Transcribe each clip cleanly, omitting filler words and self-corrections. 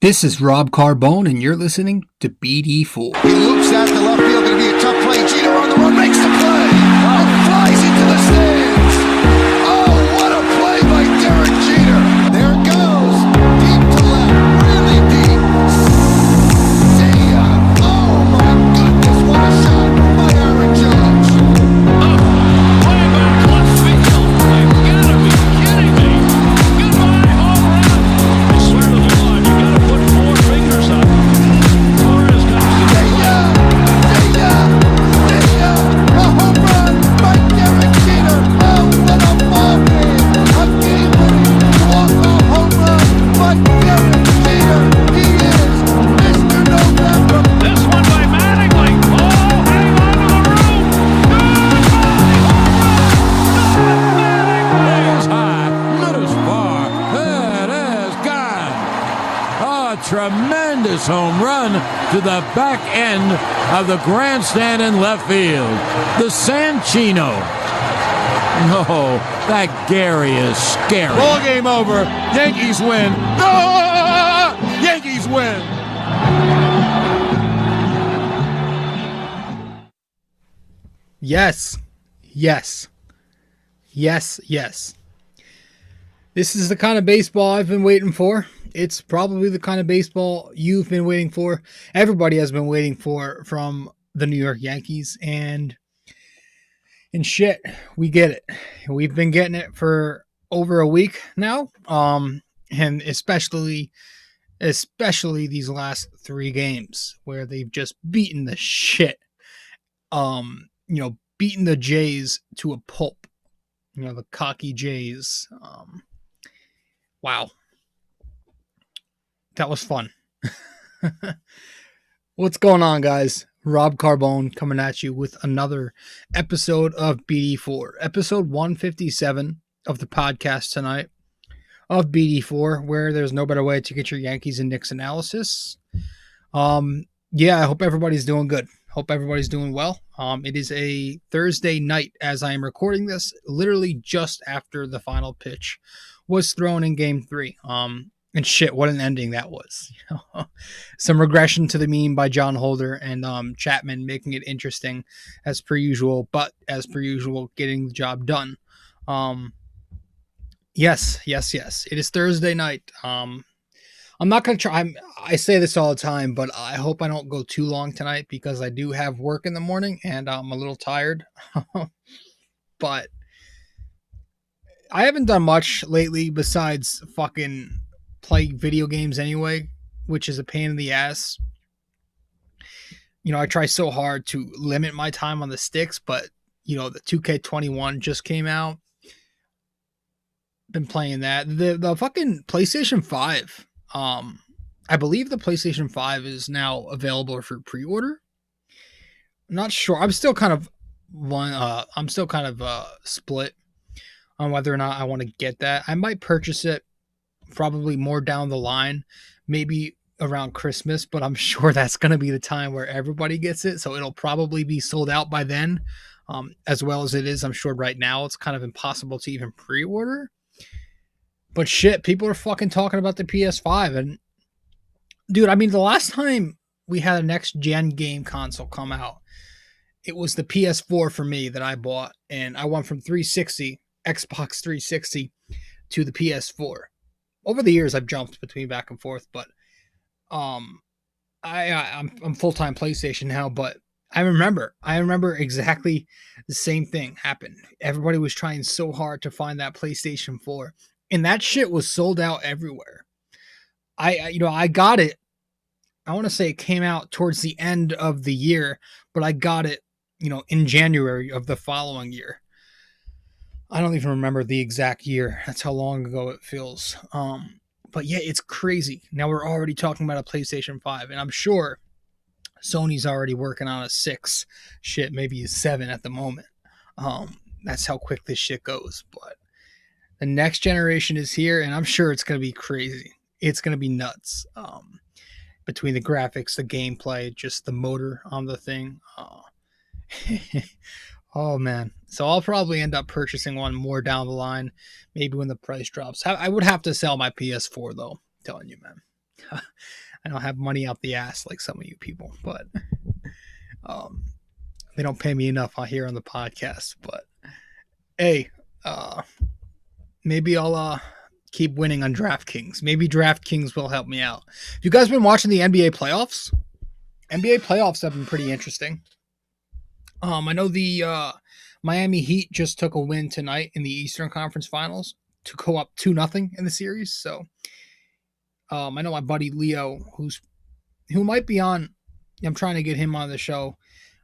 This is Rob Carbone, and you're listening to BD4. He loops out the left field. Going to be a tough play. Jeter on the run, makes the play, and flies into the stands. Oh, what a play by Derek Jeter. There it goes. Deep to left, really deep. See ya. Oh, my goodness, what a shot by Aaron Judge. Way back left field. You gotta be kidding me. Goodbye, home run. I swear to God, you gotta put four fingers up. Torres comes to the plate. A home run by Derek Jeter. Oh, what a ball game. A game-winning walk-off home run by Derek Jeter. He is Mr. November. This one by Mattingly. Oh, hang on to the roof. Goodbye, home run. That is high, that is far, that is gone. A tremendous home run to the back end of the grandstand in left field. The Sanchino. Oh, that Gary is scary. Ball game over. Yankees win. Ah! Yankees win. Yes. This is the kind of baseball I've been waiting for. It's probably the kind of baseball you've been waiting for. Everybody has been waiting for from the New York Yankees. And shit, we get it. We've been getting it for over a week now. And especially these last three games where they've just beaten the shit. Beaten the Jays to a pulp. The cocky Jays. Wow. That was fun. What's going on, guys? Rob Carbone coming at you with another episode of BD4. Episode 157 of the podcast tonight of BD4, where there's no better way to get your Yankees and Knicks analysis. I hope everybody's doing good. Hope everybody's doing well. It is a Thursday night as I am recording this, literally just after the final pitch was thrown in Game 3. And shit, what an ending that was. Some regression to the mean by John Holder and Chapman, making it interesting as per usual, but as per usual, getting the job done. Yes. It is Thursday night. I'm not going to try. I say this all the time, but I hope I don't go too long tonight because I do have work in the morning and I'm a little tired. But I haven't done much lately besides fucking play video games anyway, which is a pain in the ass. I try so hard to limit my time on the sticks, but the 2K21 just came out. Been playing that. The fucking PlayStation 5. I believe the PlayStation 5 is now available for pre-order. I'm not sure. I'm still kind of split on whether or not I want to get that. I might purchase it probably more down the line, maybe around Christmas, but I'm sure that's going to be the time where everybody gets it. So it'll probably be sold out by then, as well as it is. I'm sure right now it's kind of impossible to even pre-order. But shit, people are fucking talking about the PS5. And dude, the last time we had a next gen game console come out, it was the PS4 for me that I bought. And I went from Xbox 360 to the PS4. Over the years, I've jumped between back and forth, but I'm full-time PlayStation now. But I remember exactly the same thing happened. Everybody was trying so hard to find that PlayStation 4, and that shit was sold out everywhere. I got it. I want to say it came out towards the end of the year, but I got it, in January of the following year. I don't even remember the exact year. That's how long ago it feels. But yeah, it's crazy. Now we're already talking about a PlayStation 5, and I'm sure Sony's already working on a 6. Shit, maybe a 7 at the moment. That's how quick this shit goes. But the next generation is here, and I'm sure it's going to be crazy. It's going to be nuts. Between the graphics, the gameplay, just the motor on the thing. Oh, man. So I'll probably end up purchasing one more down the line, maybe when the price drops. I would have to sell my PS4, though. I'm telling you, man. I don't have money out the ass like some of you people, but they don't pay me enough on here on the podcast. But hey, maybe I'll keep winning on DraftKings. Maybe DraftKings will help me out. You guys been watching the NBA playoffs? NBA playoffs have been pretty interesting. I know the Miami Heat just took a win tonight in the Eastern Conference Finals to go up 2-0 in the series. So I know my buddy Leo, who might be on. I'm trying to get him on the show.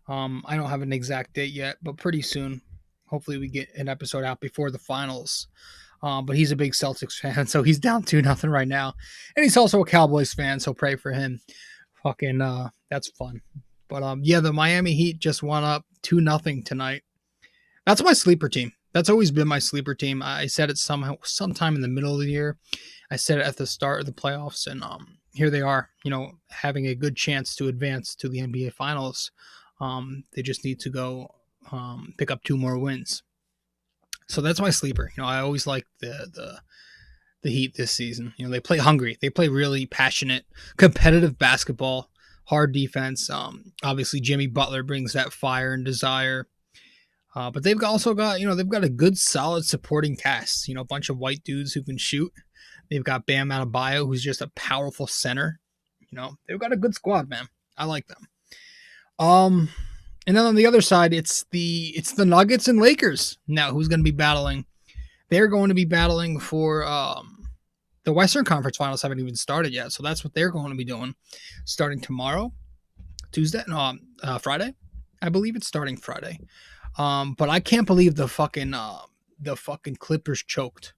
I don't have an exact date yet, but pretty soon. Hopefully we get an episode out before the finals. But he's a big Celtics fan, so he's down 2-0 right now. And he's also a Cowboys fan, so pray for him. Fucking, that's fun. But yeah, the Miami Heat just won up 2-0 tonight. That's my sleeper team. That's always been my sleeper team. I said it sometime in the middle of the year. I said it at the start of the playoffs, and here they are, having a good chance to advance to the NBA Finals. They just need to go pick up 2 more wins. So that's my sleeper. I always like the Heat this season. They play hungry. They play really passionate, competitive basketball, hard defense. Obviously Jimmy Butler brings that fire and desire. But they've also got, they've got a good, solid supporting cast. A bunch of white dudes who can shoot. They've got Bam Adebayo, who's just a powerful center. They've got a good squad, man. I like them. And then on the other side, it's the Nuggets and Lakers. Now, who's going to be battling? They're going to be battling for the Western Conference Finals. Haven't even started yet, so that's what they're going to be doing, starting tomorrow, Friday. I believe it's starting Friday. But I can't believe the fucking Clippers choked.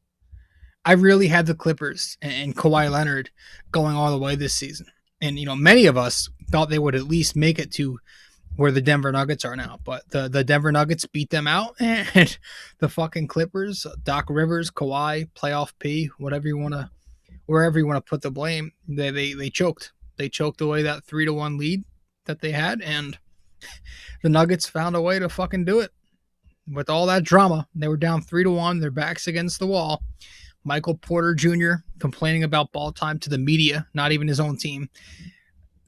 I really had the Clippers and Kawhi Leonard going all the way this season, and many of us thought they would at least make it to where the Denver Nuggets are now. But the Denver Nuggets beat them out, and the fucking Clippers, Doc Rivers, Kawhi, playoff P, wherever you want to put the blame, they choked. They choked away that 3-1 lead that they had, and the Nuggets found a way to fucking do it. With all that drama, they were down 3-1, their backs against the wall. Michael Porter Jr. complaining about ball time to the media, not even his own team.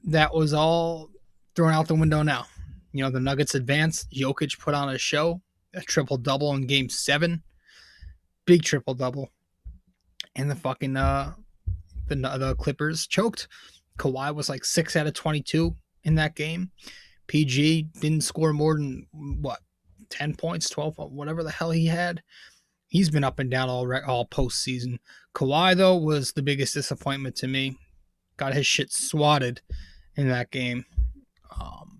That was all thrown out the window now. The Nuggets advanced. Jokic put on a show, a triple-double in Game 7. Big triple-double. And the fucking the Clippers choked. Kawhi was like 6 out of 22 in that game. PG didn't score more than, 10 points, 12, whatever the hell he had. He's been up and down all postseason. Kawhi, though, was the biggest disappointment to me. Got his shit swatted in that game.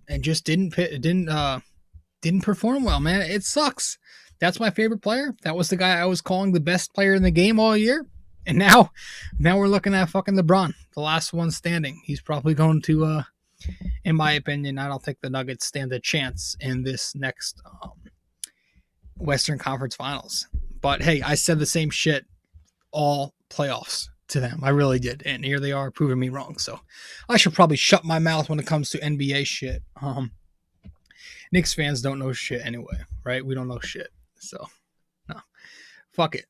And just didn't perform well, man. It sucks. That's my favorite player. That was the guy I was calling the best player in the game all year. And now we're looking at fucking LeBron, the last one standing. He's probably going to, in my opinion, I don't think the Nuggets stand a chance in this next Western Conference Finals. But hey, I said the same shit all playoffs to them. I really did. And here they are proving me wrong. So I should probably shut my mouth when it comes to NBA shit. Knicks fans don't know shit anyway, right? We don't know shit. So no, fuck it.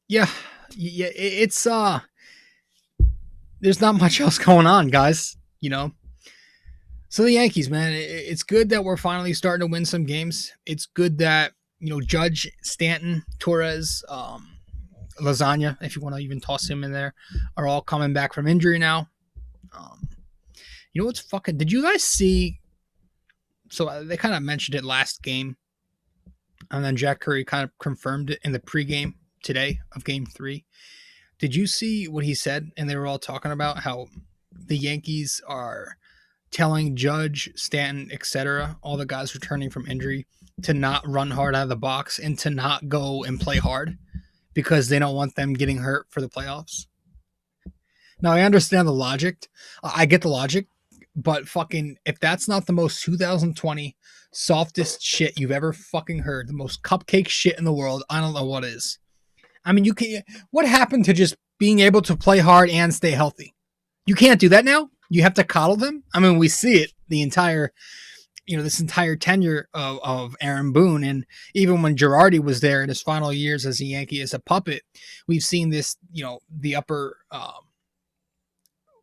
Yeah, it's there's not much else going on, guys, So the Yankees, man, it's good that we're finally starting to win some games. It's good that, Judge, Stanton, Torres, Lasagna, if you want to even toss him in there, are all coming back from injury now. What's fucking... Did you guys see... So they kind of mentioned it last game, and then Jack Curry kind of confirmed it in the pregame today of Game 3. Did you see what he said? And they were all talking about how the Yankees are telling Judge, Stanton, etc., all the guys returning from injury, to not run hard out of the box and to not go and play hard because they don't want them getting hurt for the playoffs. Now, I understand the logic. I get the logic, but fucking, if that's not the most 2020 softest shit you've ever fucking heard, the most cupcake shit in the world, I don't know what is. I mean, what happened to just being able to play hard and stay healthy? You can't do that now? You have to coddle them? I mean, we see it the entire, this entire tenure of Aaron Boone. And even when Girardi was there in his final years as a Yankee, as a puppet, we've seen this, the upper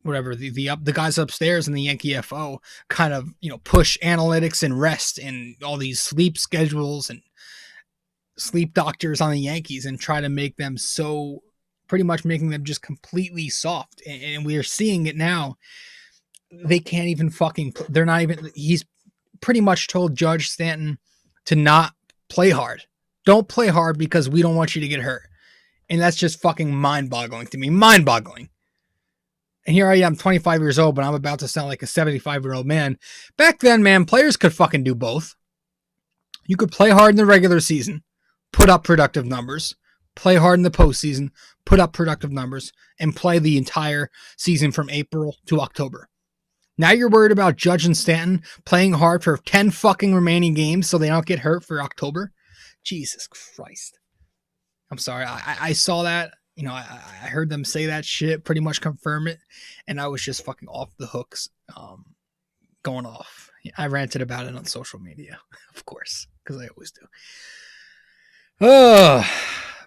whatever the guys upstairs in the Yankee FO kind of, push analytics and rest and all these sleep schedules and sleep doctors on the Yankees and try to make them so pretty much making them just completely soft. And we are seeing it now. They can't even they're not even, he's pretty much told Judge Stanton to not play hard. Don't play hard because we don't want you to get hurt. And that's just fucking mind-boggling to me. Mind-boggling. And here I am, 25 years old, but I'm about to sound like a 75-year-old man. Back then, man, players could fucking do both. You could play hard in the regular season, put up productive numbers, play hard in the postseason, put up productive numbers, and play the entire season from April to October. Now you're worried about Judge and Stanton playing hard for 10 fucking remaining games so they don't get hurt for October? Jesus Christ. I'm sorry. I saw that. I heard them say that shit, pretty much confirm it, and I was just fucking off the hooks, going off. I ranted about it on social media, of course, because I always do.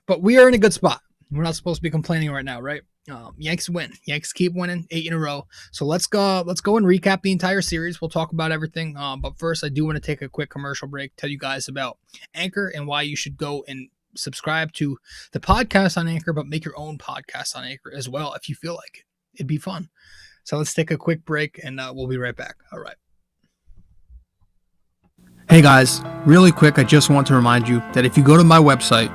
But we are in a good spot. We're not supposed to be complaining right now, right? Yanks win. Yanks keep winning 8 in a row. So let's go and recap the entire series. We'll talk about everything. But first, I do want to take a quick commercial break, tell you guys about Anchor and why you should go and subscribe to the podcast on Anchor, but make your own podcast on Anchor as well if you feel like it. It'd be fun. So let's take a quick break and we'll be right back. All right. Hey guys, really quick, I just want to remind you that if you go to my website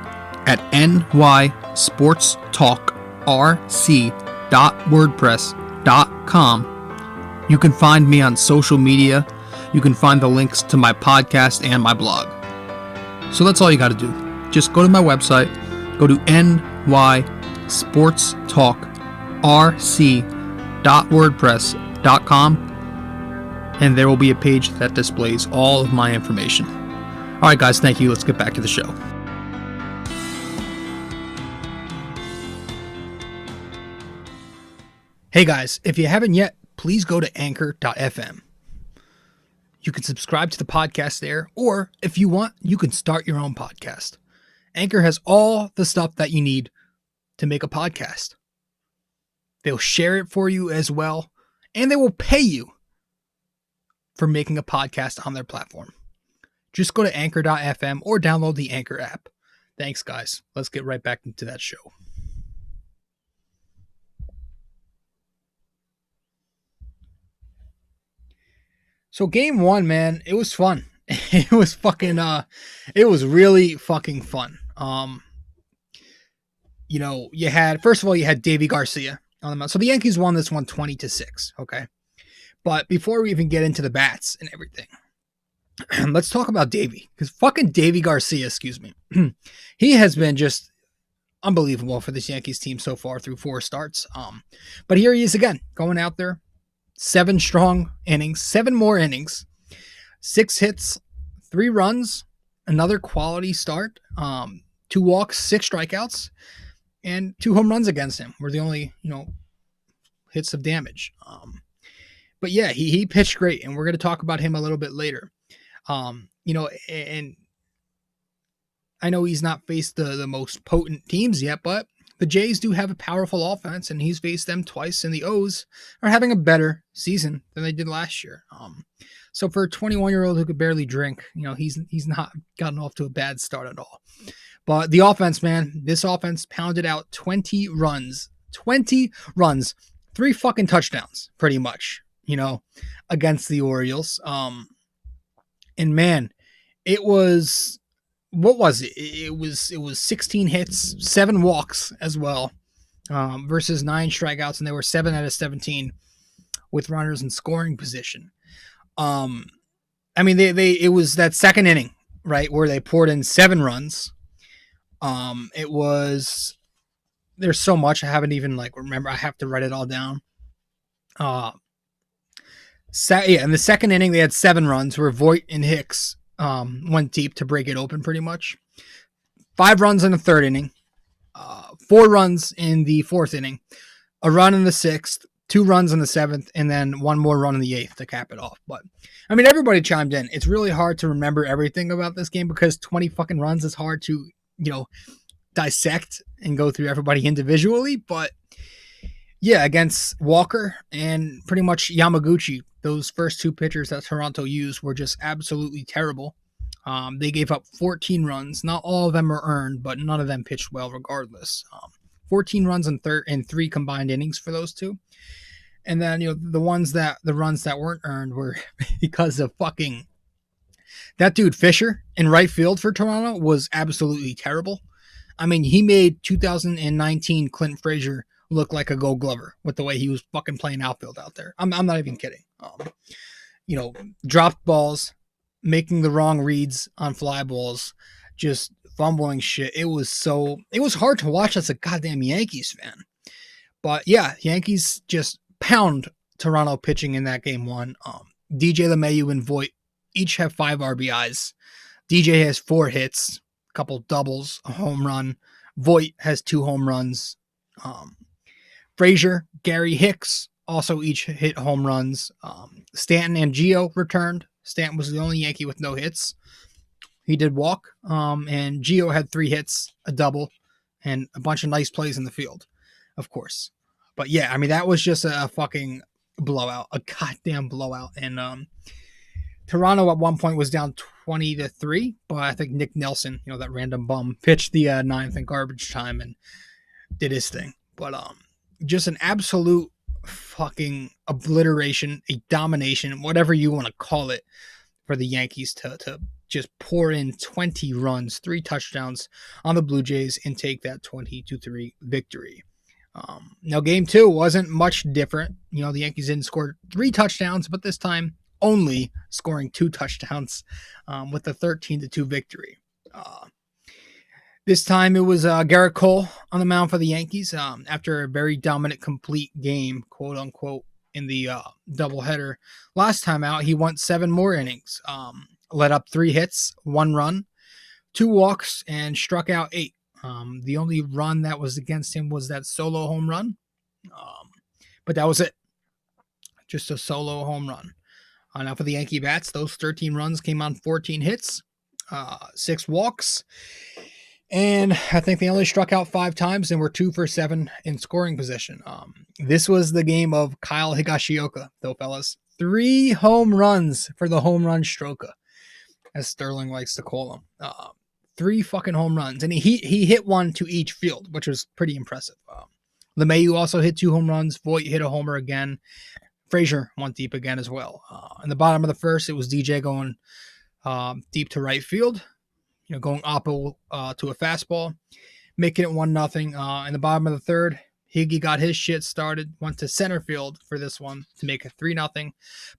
at nysportstalkrc.wordpress.com, you can find me on social media. You can find the links to my podcast and my blog. So that's all you got to do. Just go to my website, go to nysportstalkrc.wordpress.com, and there will be a page that displays all of my information. All right, guys, thank you. Let's get back to the show. Hey, guys, if you haven't yet, please go to anchor.fm. You can subscribe to the podcast there, or if you want, you can start your own podcast. Anchor has all the stuff that you need to make a podcast. They'll share it for you as well, and they will pay you for making a podcast on their platform. Just go to anchor.fm or download the Anchor app. Thanks, guys. Let's get right back into that show. So game 1, man, it was fun. It was fucking, it was really fucking fun. First of all, you had Davy Garcia on the mound. So the Yankees won this one 20-6. Okay. But before we even get into the bats and everything, let's talk about Davy. Because fucking Davy Garcia, he has been just unbelievable for this Yankees team so far through 4 starts. But here he is again, going out there, 7 strong innings, 7 more innings, 6 hits, 3 runs, another quality start, 2 walks, 6 strikeouts, and 2 home runs against him were the only, hits of damage. But yeah, he pitched great, and we're going to talk about him a little bit later. And I know he's not faced the most potent teams yet, but the Jays do have a powerful offense, and he's faced them twice, and the O's are having a better season than they did last year. So for a 21-year-old who could barely drink, he's not gotten off to a bad start at all. But the offense, man, this offense pounded out 20 runs, 3 fucking touchdowns, pretty much, against the Orioles. And man, it was, what was it? It was 16 hits, 7 walks as well, versus 9 strikeouts, and they were 7 out of 17 with runners in scoring position. It was that second inning, right, where they poured in 7 runs. There's so much I haven't even remember. I have to write it all down. In the second inning they had 7 runs where Voit and Hicks went deep to break it open pretty much. 5 runs in the third inning, 4 runs in the fourth inning, a run in the 6th, 2 runs in the 7th, and then 1 more run in the 8th to cap it off. But everybody chimed in. It's really hard to remember everything about this game because 20 fucking runs is hard to, dissect and go through everybody individually. But Yeah, against Walker and pretty much Yamaguchi. Those first two pitchers that Toronto used were just absolutely terrible. They gave up 14 runs. Not all of them are earned, but none of them pitched well regardless. 14 runs in three combined innings for those two. And then the runs that weren't earned were because of fucking that dude Fisher in right field for Toronto was absolutely terrible. I mean, he made 2019 Clint Frazier look like a Gold Glover with the way he was fucking playing outfield out there. I'm not even kidding. Dropped balls, making the wrong reads on fly balls, just fumbling shit. It was hard to watch as a goddamn Yankees fan. But yeah, Yankees just pound Toronto pitching in that game one. DJ LeMahieu and Voit each have 5 RBIs. DJ has 4 hits, a couple doubles, a home run. Voit has 2 home runs. Frazier, Gary Hicks also each hit home runs. Stanton and Gio returned. Stanton was the only Yankee with no hits. He did walk. And Gio had 3 hits, a double, and a bunch of nice plays in the field, of course. But yeah, I mean, that was just a fucking blowout, a goddamn blowout. And Toronto at one point was down 20-3, but I think Nick Nelson, that random bum, pitched the 9th in garbage time and did his thing. But just an absolute fucking obliteration, a domination, whatever you want to call it, for the Yankees to just pour in 20 runs, 3 touchdowns on the Blue Jays and take that 20-3 victory. Now, game 2 wasn't much different. The Yankees didn't score 3 touchdowns, but this time only scoring 2 touchdowns with the 13-2 victory. This time it was Garrett Cole on the mound for the Yankees after a very dominant, complete game, quote unquote, in the doubleheader. Last time out, he went 7 more innings, let up 3 hits, 1 run, 2 walks, and struck out 8. The only run that was against him was that solo home run, but that was it. Just a solo home run. Now for the Yankee bats, those 13 runs came on 14 hits, 6 walks, and I think they only struck out 5 times and were 2 for 7 in scoring position. This was the game of Kyle Higashioka, though, fellas. 3 home runs for the home run stroker, as Sterling likes to call him. 3 fucking home runs, and he hit 1 to each field, which was pretty impressive. LeMahieu also hit 2 home runs. Voit hit a homer again. Frazier went deep again as well. In the bottom of the first, it was DJ going deep to right field, going oppo to a fastball, making it 1-0. In the bottom of the third, Higgy got his shit started, went to center field for this one to make it 3-0.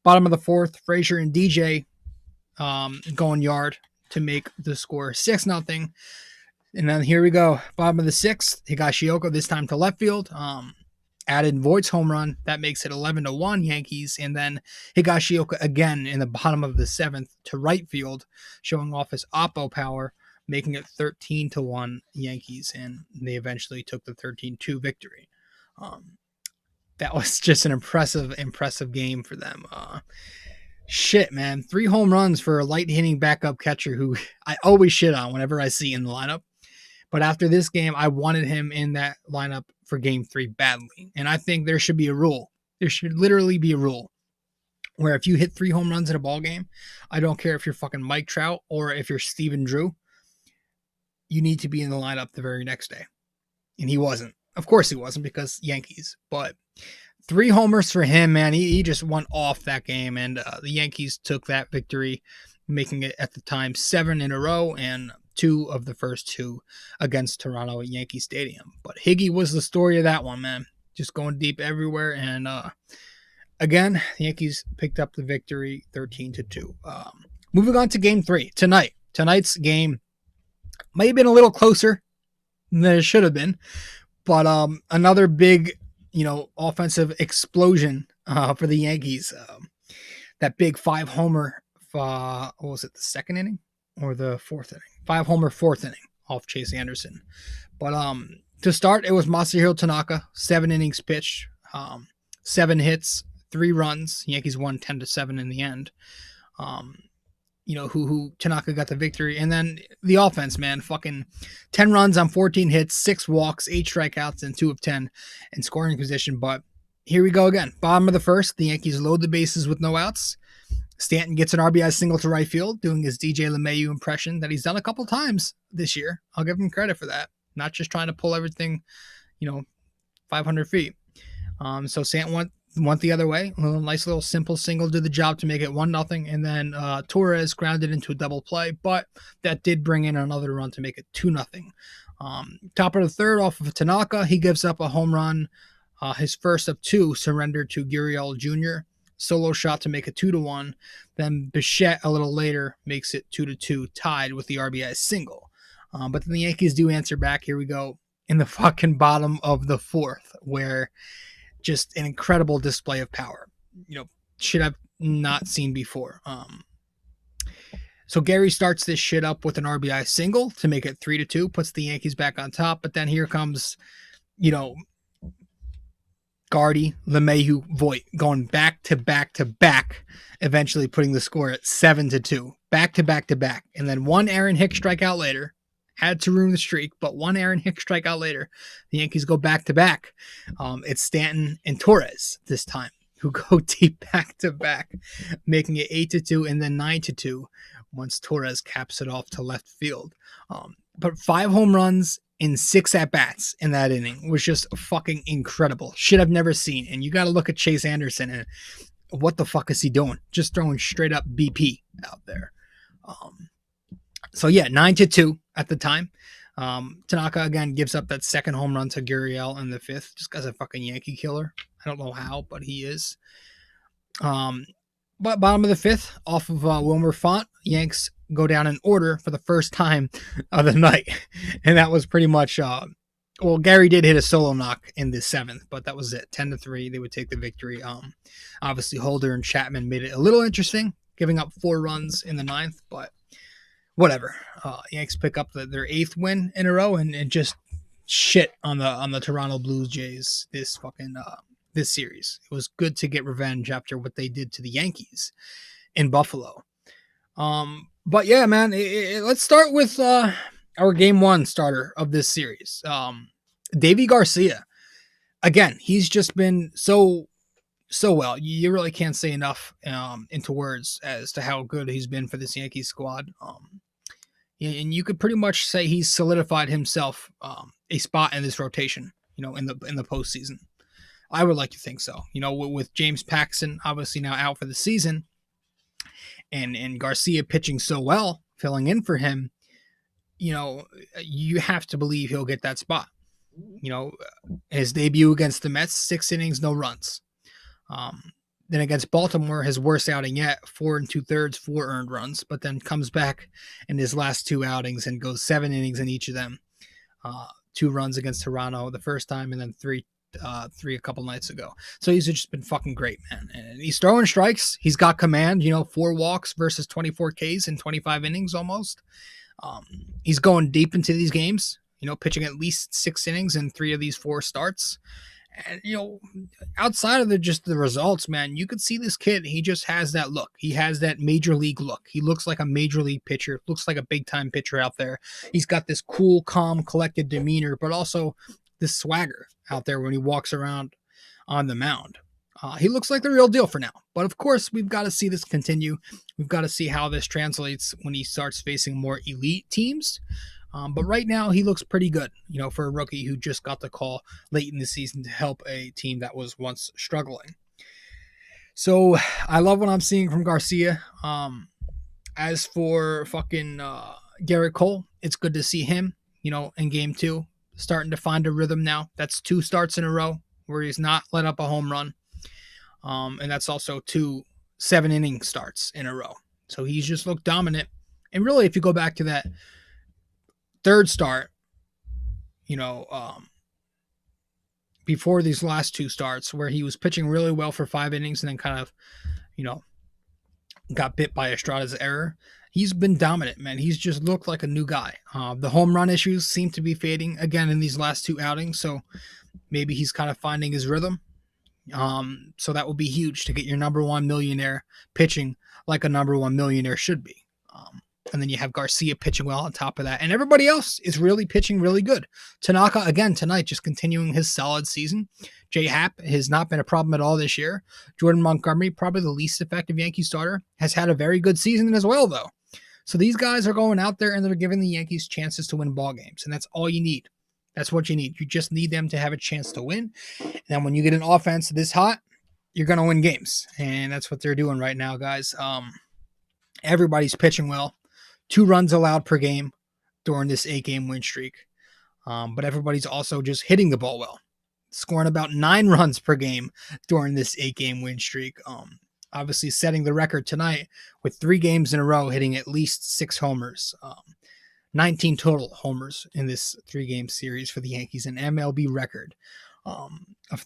Bottom of the fourth, Frazier and DJ going yard to make the score 6-0. And then here we go. Bottom of the sixth, Higashioka this time to left field. Added Voigt's home run. That makes it 11-1 Yankees. And then Higashioka again in the bottom of the 7th to right field, showing off his oppo power, making it 13-1 Yankees. And they eventually took the 13-2 victory. That was just an impressive game for them. Shit, man. 3 home runs for a light-hitting backup catcher who I always shit on whenever I see in the lineup. But after this game, I wanted him in that lineup for game 3 badly. And I think there should be a rule. There should literally be a rule where if you hit 3 home runs in a ball game, I don't care if you're fucking Mike Trout or if you're Steven Drew, you need to be in the lineup the very next day. And he wasn't. Of course he wasn't, because Yankees. But 3 homers for him, man. He just went off that game. And the Yankees took that victory, making it at the time 7 in a row and 2 of the first 2 against Toronto at Yankee Stadium. But Higgy was the story of that one, man. Just going deep everywhere. And again, the Yankees picked up the victory 13-2. Moving on to game 3 tonight. Tonight's game might have been a little closer than it should have been. But another big, offensive explosion for the Yankees. That big 5-homer, what was it, the 2nd inning or the 4th inning? 5-homer 4th inning off Chase Anderson. But to start, it was Masahiro Tanaka, 7 innings pitched, 7 hits, 3 runs. Yankees won 10-7 in the end. who Tanaka got the victory. And then the offense, man, fucking 10 runs on 14 hits, 6 walks, 8 strikeouts, and 2 of 10 in scoring position. But here we go again. Bottom of the first, the Yankees load the bases with no outs. Stanton gets an RBI single to right field, doing his DJ LeMahieu impression that he's done a couple times this year. I'll give him credit for that. Not just trying to pull everything, 500 feet. So Stanton went the other way. A nice little simple single did the job to make it 1-0. And then Torres grounded into a double play, but that did bring in another run to make it 2-0. Top of the third off of Tanaka, he gives up a home run. His first of 2 surrendered to Gurriel Jr. Solo shot to make it 2-1. Then Bichette a little later makes it 2-2, tied with the RBI single. But then the Yankees do answer back. Here we go in the fucking bottom of the fourth, where just an incredible display of power. Shit I've not seen before. So Gary starts this shit up with an RBI single to make it 3-2, puts the Yankees back on top. But then here comes, Gardy, LeMahieu, Voit going back to back to back, eventually putting the score at 7-2, back to back to back. And then one Aaron Hicks strikeout later, had to ruin the streak, but one Aaron Hicks strikeout later, the Yankees go back to back. It's Stanton and Torres this time who go deep back to back, making it 8-2 and then 9-2 once Torres caps it off to left field. But 5 home runs in 6 at-bats in that inning was just fucking incredible. Shit I've never seen. And you got to look at Chase Anderson and what the fuck is he doing? Just throwing straight up BP out there. So yeah, 9-2 at the time. Tanaka again gives up that second home run to Gurriel in the 5th. Just as a fucking Yankee killer. I don't know how, but he is. But bottom of the 5th, off of Wilmer Font, Yanks go down in order for the first time of the night. And that was pretty much, Gary did hit a solo knock in the 7th, but that was it. 10-3, they would take the victory. Obviously, Holder and Chapman made it a little interesting, giving up 4 runs in the 9th, but whatever. Yanks pick up their 8th win in a row and just shit on the Toronto Blue Jays this series. It was good to get revenge after what they did to the Yankees in Buffalo. But yeah, man, let's start with our game 1 starter of this series. Davy Garcia. Again, he's just been so well. You really can't say enough into words as to how good he's been for this Yankees squad. And you could pretty much say he's solidified himself a spot in this rotation, in the postseason. I would like to think so. With James Paxton obviously now out for the season, and Garcia pitching so well, filling in for him, you have to believe he'll get that spot. His debut against the Mets, 6 innings, no runs. Then against Baltimore, his worst outing yet, 4 2/3, 4 earned runs, but then comes back in his last 2 outings and goes 7 innings in each of them. 2 runs against Toronto the first time, and then 3 a couple nights ago. So he's just been fucking great, man. And he's throwing strikes. He's got command, 4 walks versus 24 Ks in 25 innings almost. He's going deep into these games, pitching at least 6 innings in 3 of these 4 starts. And, outside of the results, man, you could see this kid. He just has that look. He has that major league look. He looks like a major league pitcher, looks like a big time pitcher out there. He's got this cool, calm, collected demeanor, but also this swagger out there when he walks around on the mound. He looks like the real deal for now. But of course, we've got to see this continue. We've got to see how this translates when he starts facing more elite teams. But right now, he looks pretty good, for a rookie who just got the call late in the season to help a team that was once struggling. So I love what I'm seeing from Garcia. As for fucking Garrett Cole, it's good to see him, in game 2, starting to find a rhythm now. That's 2 starts in a row where he's not let up a home run. And that's also 2 7-inning starts in a row. So he's just looked dominant. And really, if you go back to that 3rd start, before these last 2 starts where he was pitching really well for 5 innings and then kind of, got bit by Estrada's error, he's been dominant, man. He's just looked like a new guy. The home run issues seem to be fading again in these last 2 outings, so maybe he's kind of finding his rhythm. So that would be huge to get your number 1 millionaire pitching like a number 1 millionaire should be. And then you have Garcia pitching well on top of that. And everybody else is really pitching really good. Tanaka, again, tonight, just continuing his solid season. J Happ has not been a problem at all this year. Jordan Montgomery, probably the least effective Yankee starter, has had a very good season as well, though. So these guys are going out there and they're giving the Yankees chances to win ball games. And that's all you need. That's what you need. You just need them to have a chance to win. And then when you get an offense this hot, you're going to win games. And that's what they're doing right now, guys. Everybody's pitching well. 2 runs allowed per game during this 8-game win streak. But everybody's also just hitting the ball well, scoring about 9 runs per game during this 8-game win streak. Obviously setting the record tonight with 3 games in a row hitting at least 6 homers. 19 total homers in this 3-game series for the Yankees, an MLB record of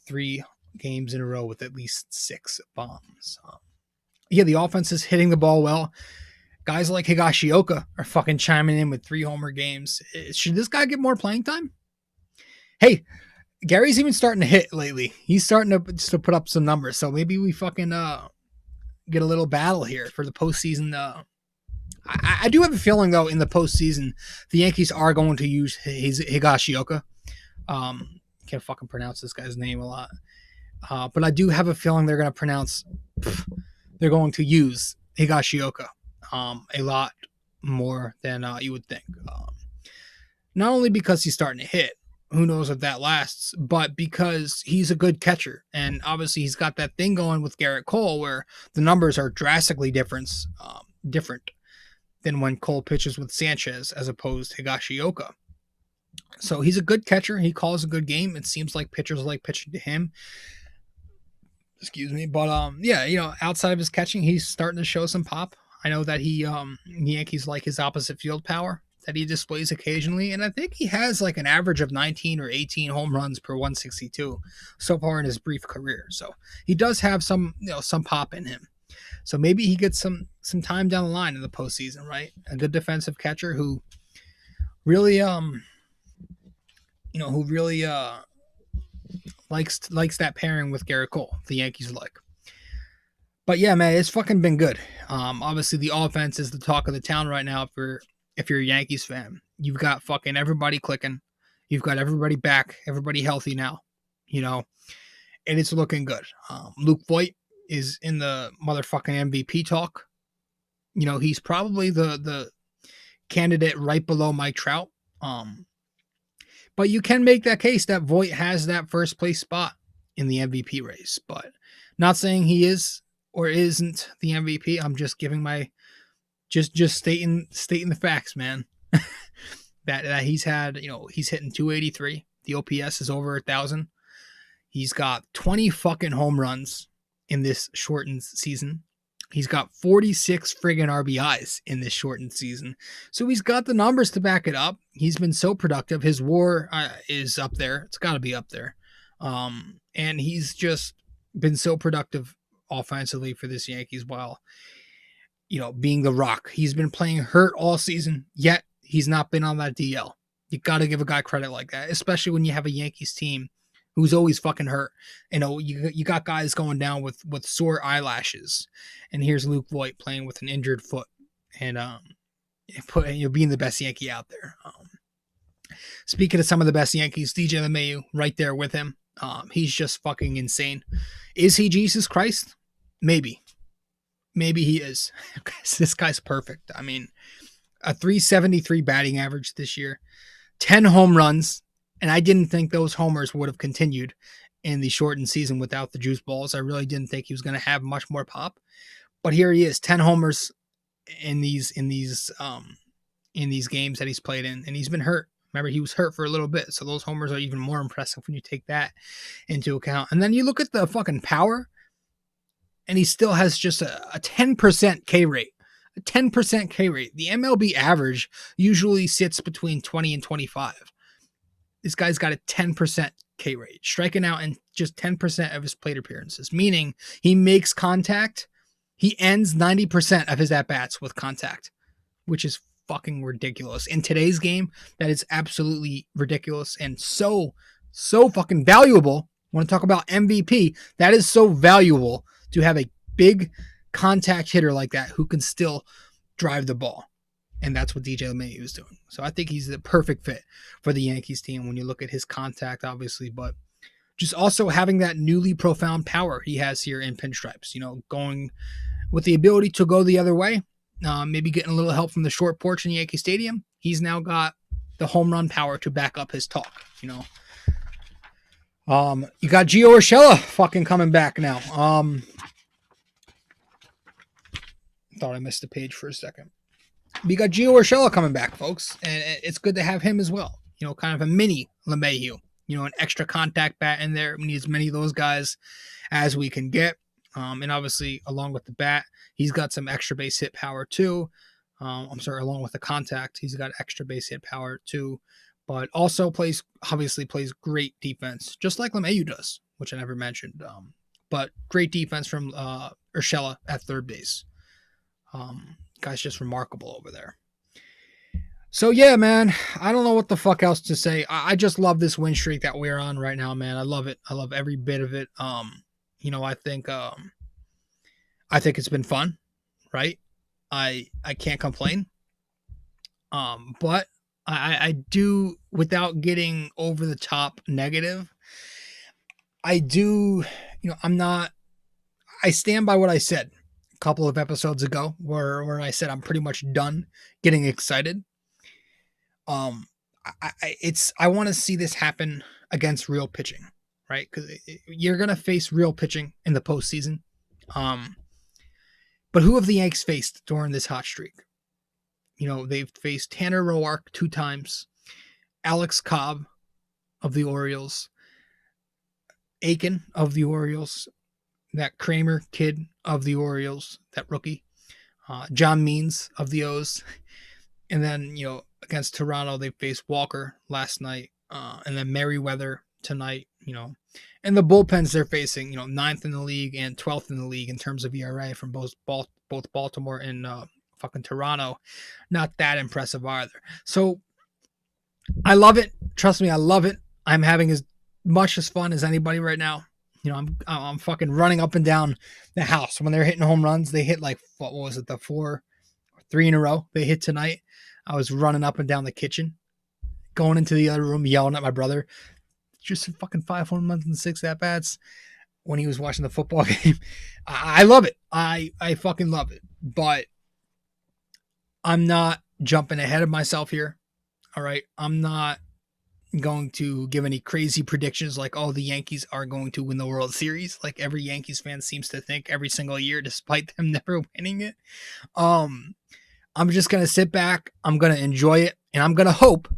3 games in a row with at least 6 bombs. The offense is hitting the ball well. Guys like Higashioka are fucking chiming in with 3 homer games. Should this guy get more playing time? Hey, Gary's even starting to hit lately. He's starting to put up some numbers. So maybe we fucking get a little battle here for the postseason. I do have a feeling, though, in the postseason, the Yankees are going to use Higashioka. Can't fucking pronounce this guy's name a lot. But I do have a feeling they're going to use Higashioka a lot more than you would think. Not only because he's starting to hit, who knows if that lasts, but because he's a good catcher. And obviously he's got that thing going with Garrett Cole where the numbers are drastically different than when Cole pitches with Sanchez as opposed to Higashioka. So he's a good catcher. He calls a good game. It seems like pitchers like pitching to him. Excuse me. But outside of his catching, he's starting to show some pop. I know that the Yankees like his opposite field power that he displays occasionally, and I think he has like an average of 19 or 18 home runs per 162 so far in his brief career. So he does have some pop in him. So maybe he gets some time down the line in the postseason, right? A good defensive catcher who really likes that pairing with Garrett Cole. The Yankees like. But yeah, man, it's fucking been good. Obviously the offense is the talk of the town right now if you're a Yankees fan. You've got fucking everybody clicking. You've got everybody back, everybody healthy now, and it's looking good. Luke Voit is in the motherfucking MVP talk. He's probably the candidate right below Mike Trout. But you can make that case that Voit has that first place spot in the MVP race, but not saying he is or isn't the MVP. I'm just giving my just stating the facts, man. that he's had, he's hitting 283. The OPS is over 1,000. He's got 20 fucking home runs in this shortened season. He's got 46 friggin' RBIs in this shortened season. So he's got the numbers to back it up. He's been so productive. His WAR is up there. It's got to be up there. And he's just been so productive offensively for this Yankees while, being the rock. He's been playing hurt all season, yet he's not been on that DL. You got to give a guy credit like that, especially when you have a Yankees team who's always fucking hurt. You got guys going down with sore eyelashes, and here's Luke Voit playing with an injured foot, and being the best Yankee out there. Speaking of some of the best Yankees, DJ LeMahieu right there with him. He's just fucking insane. Is he Jesus Christ? Maybe he is. This guy's perfect. I mean, a 373 batting average this year, 10 home runs. And I didn't think those homers would have continued in the shortened season without the juice balls. I really didn't think he was going to have much more pop. But here he is, 10 homers in these games that he's played in, and he's been hurt. Remember, he was hurt for a little bit, so those homers are even more impressive when you take that into account. And then you look at the fucking power, and he still has just a 10% K rate. A 10% K rate. The MLB average usually sits between 20 and 25. This guy's got a 10% K rate, striking out in just 10% of his plate appearances, meaning he makes contact. He ends 90% of his at-bats with contact, which is fucking ridiculous. In today's game, that is absolutely ridiculous and so fucking valuable. I want to talk about MVP. That is so valuable to have a big contact hitter like that who can still drive the ball. And that's what DJ LeMahieu is doing. So I think he's the perfect fit for the Yankees team when you look at his contact, obviously, but just also having that newly profound power he has here in pinstripes, going with the ability to go the other way, maybe getting a little help from the short porch in Yankee Stadium. He's now got the home run power to back up his talk, You got Gio Urshela fucking coming back now. Thought I missed the page for a second. We got Gio Urshela coming back, folks, and it's good to have him as well. Kind of a mini LeMahieu. An extra contact bat in there. We need as many of those guys as we can get. And obviously, along with the bat, he's got some extra base hit power too. Along with the contact, he's got extra base hit power too. But also plays great defense, just like LeMahieu does, which I never mentioned. But great defense from Urshela at third base. Guy's just remarkable over there. So yeah, man, I don't know what the fuck else to say. I just love this win streak that we're on right now, man. I love it. I love every bit of it. I think it's been fun, right? I can't complain. But I do, without getting over the top negative, I stand by what I said a couple of episodes ago where I said I'm pretty much done getting excited. I want to see this happen against real pitching, right? Because you're gonna face real pitching in the postseason. But who have the Yanks faced during this hot streak? They've faced Tanner Roark 2 times, Alex Cobb of the Orioles, Aiken of the Orioles, that Kramer kid of the Orioles, that rookie, John Means of the O's, and then against Toronto they faced Walker last night, and then Merriweather tonight. And the bullpens they're facing, 9th in the league and 12th in the league in terms of ERA from both Baltimore and fucking Toronto. Not that impressive either. So I love it. Trust me, I love it. I'm having as much as fun as anybody right now. I'm fucking running up and down the house when they're hitting home runs. They hit like, what was it, 3 in a row they hit tonight. I was running up and down the kitchen, going into the other room, yelling at my brother. Just fucking 5 home runs and 6 at-bats when he was watching the football game. I love it. I fucking love it. But I'm not jumping ahead of myself here. All right. I'm not going to give any crazy predictions like, the Yankees are going to win the World Series, like every Yankees fan seems to think every single year, despite them never winning it. I'm just going to sit back. I'm going to enjoy it. And I'm going to hope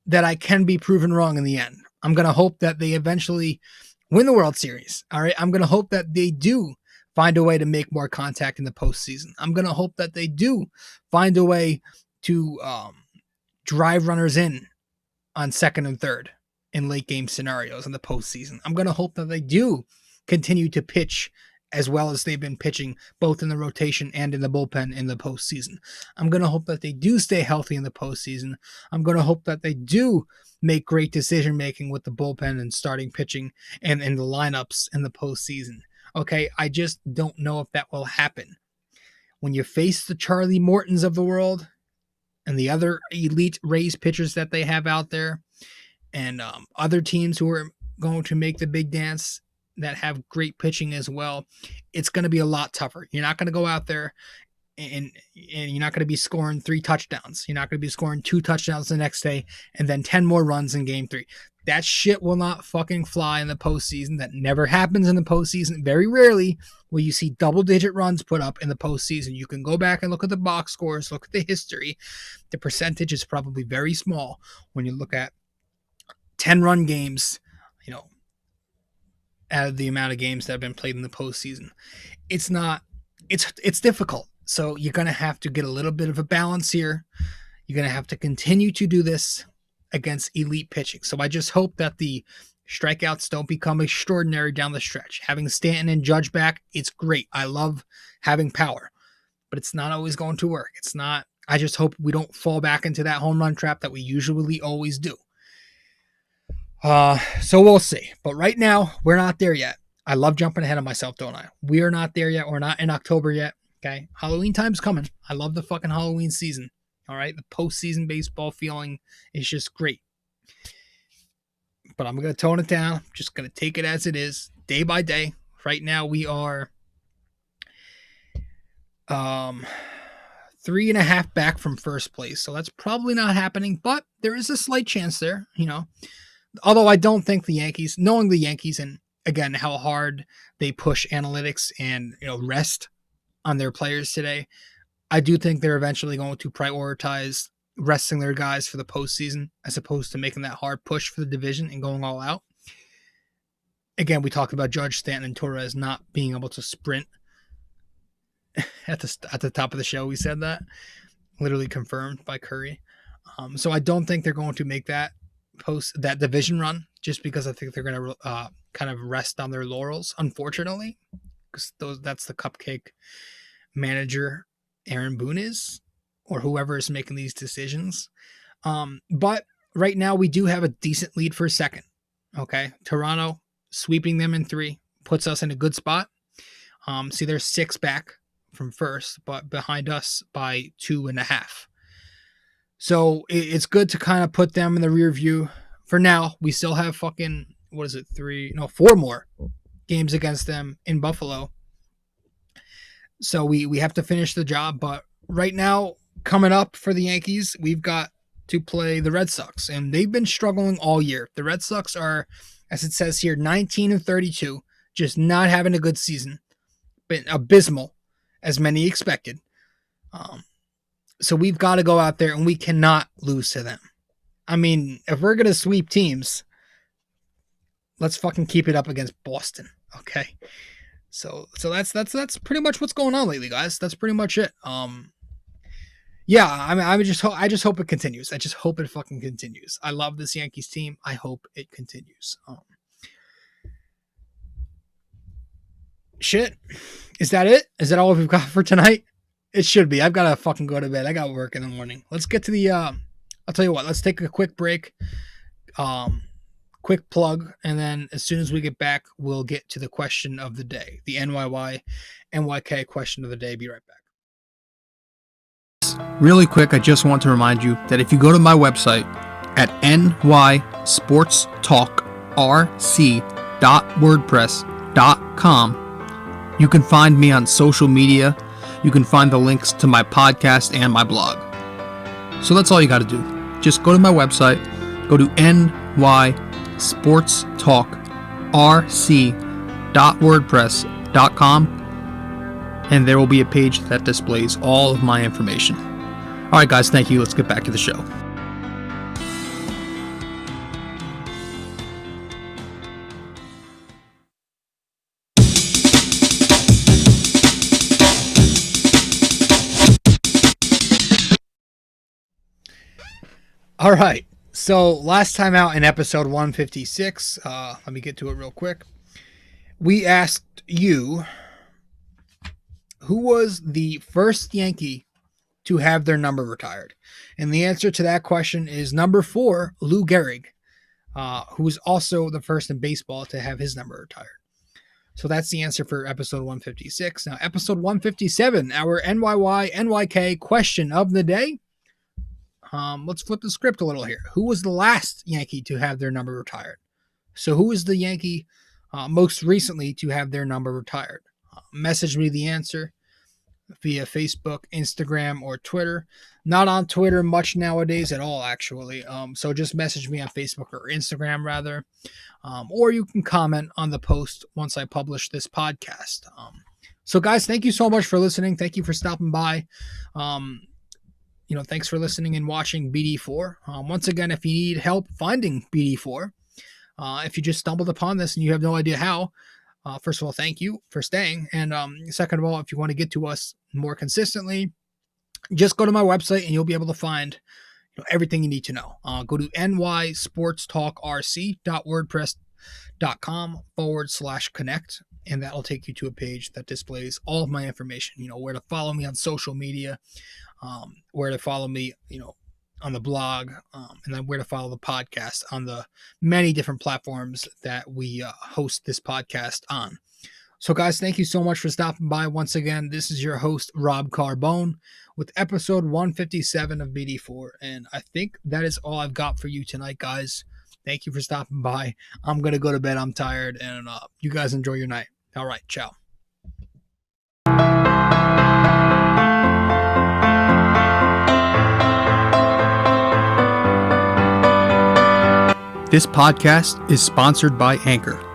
that I can be proven wrong in the end. I'm going to hope that they eventually win the World Series. All right. I'm going to hope that they do find a way to make more contact in the postseason. I'm going to hope that they do find a way to drive runners in on second and third in late game scenarios in the postseason. I'm going to hope that they do continue to pitch as well as they've been pitching both in the rotation and in the bullpen in the postseason. I'm going to hope that they do stay healthy in the postseason. I'm going to hope that they do make great decision-making with the bullpen and starting pitching and in the lineups in the postseason. Okay, I just don't know if that will happen. When you face the Charlie Mortons of the world and the other elite Rays pitchers that they have out there and other teams who are going to make the big dance that have great pitching as well, it's going to be a lot tougher. You're not going to go out there and you're not going to be scoring 3 touchdowns. You're not going to be scoring 2 touchdowns the next day and then 10 more runs in game 3. That shit will not fucking fly in the postseason. That never happens in the postseason. Very rarely will you see double-digit runs put up in the postseason. You can go back and look at the box scores, look at the history. The percentage is probably very small when you look at 10-run games, out of the amount of games that have been played in the postseason. It's difficult. So you're going to have to get a little bit of a balance here. You're going to have to continue to do this against elite pitching. So I just hope that the strikeouts don't become extraordinary down the stretch. Having Stanton and Judge back, it's great. I love having power, but it's not always going to work. It's not. I just hope we don't fall back into that home run trap that we usually always do. So we'll see. But right now, we're not there yet. I love jumping ahead of myself, don't I? We are not there yet. We're not in October yet. Okay. Halloween time's coming. I love the fucking Halloween season. All right. The postseason baseball feeling is just great. But I'm going to tone it down. I'm just going to take it as it is, day by day. Right now we are 3.5 back from first place. So that's probably not happening, but there is a slight chance there, Although I don't think the Yankees, knowing the Yankees and again how hard they push analytics and rest on their players today, I do think they're eventually going to prioritize resting their guys for the postseason as opposed to making that hard push for the division and going all out. Again, we talked about Judge, Stanton, and Torres not being able to sprint at the top of the show. We said that, literally confirmed by Curry. So I don't think they're going to make that division run just because I think they're going to kind of rest on their laurels, unfortunately, because that's the cupcake manager Aaron Boone is, or whoever is making these decisions. But right now we do have a decent lead for second. Okay, Toronto sweeping them in 3 puts us in a good spot. See, they're 6 back from first, but behind us by 2.5. So it's good to kind of put them in the rear view. For now, we still have 4 more games against them in Buffalo. So we have to finish the job. But right now, coming up for the Yankees, we've got to play the Red Sox. And they've been struggling all year. The Red Sox are, as it says here, 19-32, just not having a good season. Been abysmal, as many expected. So we've got to go out there and we cannot lose to them. I mean, if we're going to sweep teams, let's fucking keep it up against Boston. Okay. So that's pretty much what's going on lately, guys. That's pretty much it. Yeah, I mean, I just hope it continues. I just hope it fucking continues. I love this Yankees team. I hope it continues. Shit. Is that it? Is that all we've got for tonight? It should be. I've got to fucking go to bed. I got work in the morning. Let's get to the, I'll tell you what, let's take a quick break, quick plug, and then as soon as we get back, we'll get to the question of the day, the NYK question of the day. Be right back. Really quick, I just want to remind you that if you go to my website at nysportstalkrc.wordpress.com, you can find me on social media. You can find the links to my podcast and my blog. So that's all you got to do. Just go to my website, go to nysportstalkrc.wordpress.com, and there will be a page that displays all of my information. All right, guys, thank you. Let's get back to the show. All right, so last time out in episode 156, let me get to it real quick. We asked you, who was the first Yankee to have their number retired? And the answer to that question is number 4, Lou Gehrig, who was also the first in baseball to have his number retired. So that's the answer for episode 156. Now, episode 157, our NYK question of the day. Let's flip the script a little here. Who was the last Yankee to have their number retired? So who is the Yankee most recently to have their number retired? Message me the answer via Facebook, Instagram, or Twitter. Not on Twitter much nowadays at all, actually. So just message me on Facebook or Instagram, rather. Or you can comment on the post once I publish this podcast. So guys, thank you so much for listening. Thank you for stopping by. Thanks for listening and watching BD4. Once again, if you need help finding BD4, if you just stumbled upon this and you have no idea how, first of all, thank you for staying. And second of all, if you want to get to us more consistently, just go to my website and you'll be able to find everything you need to know. Go to nysportstalkrc.wordpress.com/connect, and that'll take you to a page that displays all of my information, where to follow me on social media, where to follow me, on the blog, and then where to follow the podcast on the many different platforms that we host this podcast on. So, guys, thank you so much for stopping by once again. This is your host, Rob Carbone, with episode 157 of BD4. And I think that is all I've got for you tonight, guys. Thank you for stopping by. I'm going to go to bed. I'm tired. And you guys enjoy your night. All right. Ciao. This podcast is sponsored by Anchor.